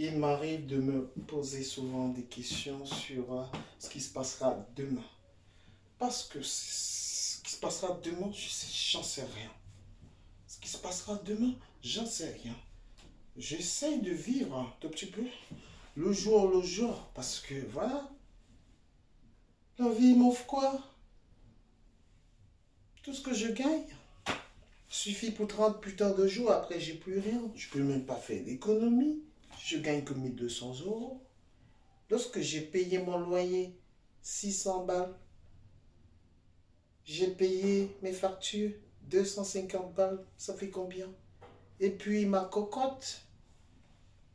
Il m'arrive de me poser souvent des questions sur ce qui se passera demain. Parce que ce qui se passera demain, j'en sais rien. Ce qui se passera demain, j'en sais rien. J'essaye de vivre un tout petit peu le jour, parce que voilà, la vie m'offre quoi? Tout ce que je gagne suffit pour 30 putains de jours, après j'ai plus rien. Je peux même pas faire d'économie. Je gagne que 1 200 euros. Lorsque j'ai payé mon loyer, 600 balles, j'ai payé mes factures, 250 balles, ça fait combien? Et puis ma cocotte,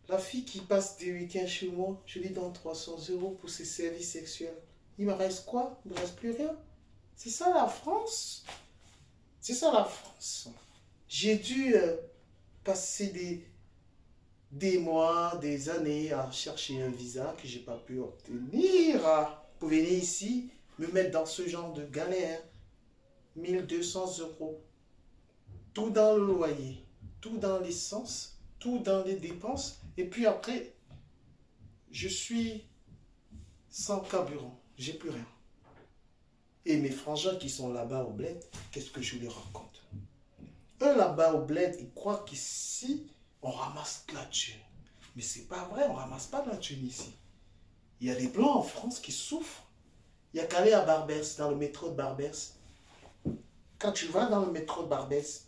la fille qui passe des week-ends chez moi, je lui donne 300 euros pour ses services sexuels. Il me reste quoi? Il ne me reste plus rien. C'est ça la France. C'est ça la France. J'ai dû passer des mois, des années à chercher un visa que je n'ai pas pu obtenir pour venir ici, me mettre dans ce genre de galère. 1 200 euros. Tout dans le loyer, tout dans l'essence, tout dans les dépenses. Et puis après, je suis sans carburant. J'ai plus rien. Et mes frangins qui sont là-bas au bled, qu'est-ce que je les raconte? Eux là-bas au bled, ils croient qu'ici, on ramasse de la thune. Mais c'est pas vrai, on ramasse pas de la thune ici. Il y a des blancs en France qui souffrent. Il y a qu'à aller à Barbès, dans le métro de Barbès. Quand tu vas dans le métro de Barbès,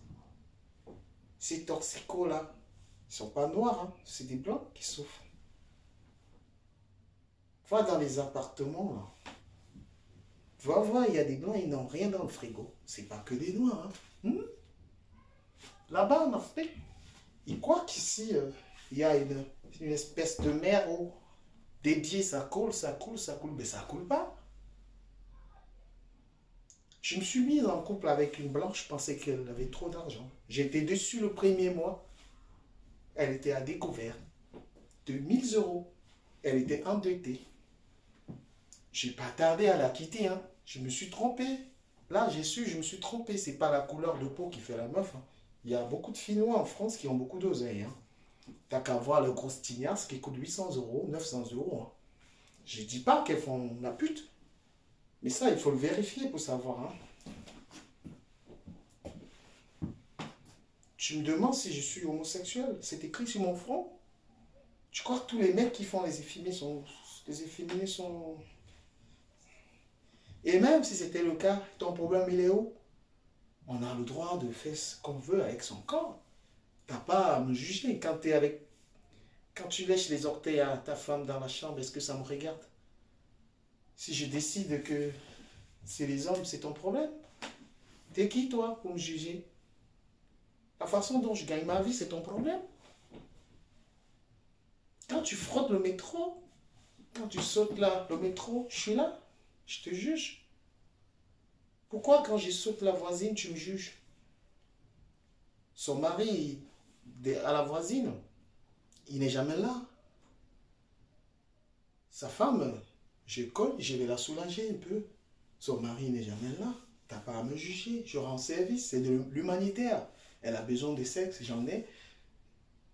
ces toxicos là, ils sont pas noirs, hein, c'est des blancs qui souffrent. Va dans les appartements là. Va voir, il y a des blancs, ils n'ont rien dans le frigo. C'est pas que des noirs. Hein. Là-bas en Afrique, ils croient qu'ici, il y a une espèce de mer où des pieds, ça coule, ça coule, ça coule. Mais ça coule pas. Je me suis mis en couple avec une blanche, je pensais qu'elle avait trop d'argent. J'étais dessus le premier mois. Elle était à découvert de 1000 euros. Elle était endettée. J'ai pas tardé à la quitter. Hein. Je me suis trompé. Là, j'ai su, je me suis trompé. C'est pas la couleur de peau qui fait la meuf. Hein. Il y a beaucoup de Finnois en France qui ont beaucoup d'oseille. Hein. T'as qu'à voir le gros stignas qui coûte 800 euros, 900 euros. Hein. Je dis pas qu'elles font la pute. Mais ça, il faut le vérifier pour savoir. Hein. Tu me demandes si je suis homosexuel. C'est écrit sur mon front. Tu crois que tous les mecs qui font les efféminés sont... Et même si c'était le cas, ton problème il est où? On a le droit de faire ce qu'on veut avec son corps. T'as pas à me juger. Quand tu lèches les orteils à ta femme dans la chambre, est-ce que ça me regarde? Si je décide que c'est les hommes, c'est ton problème. T'es qui toi pour me juger? La façon dont je gagne ma vie, c'est ton problème. Quand tu frottes le métro, quand tu sautes là, le métro, je suis là, je te juge. Pourquoi quand je saute la voisine, tu me juges? Son mari, à la voisine, il n'est jamais là. Sa femme, je colle, je vais la soulager un peu. Son mari n'est jamais là. T'as pas à me juger, je rends service, c'est de l'humanitaire. Elle a besoin de sexe, j'en ai.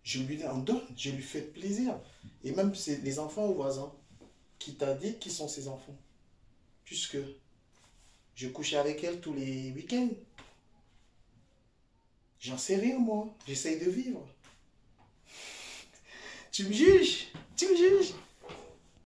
Je lui en donne, je lui fais plaisir. Et même les enfants aux voisins, qui t'a dit qui sont ses enfants. Puisque je couche avec elle tous les week-ends. J'en sais rien moi, j'essaye de vivre. Tu me juges, tu me juges.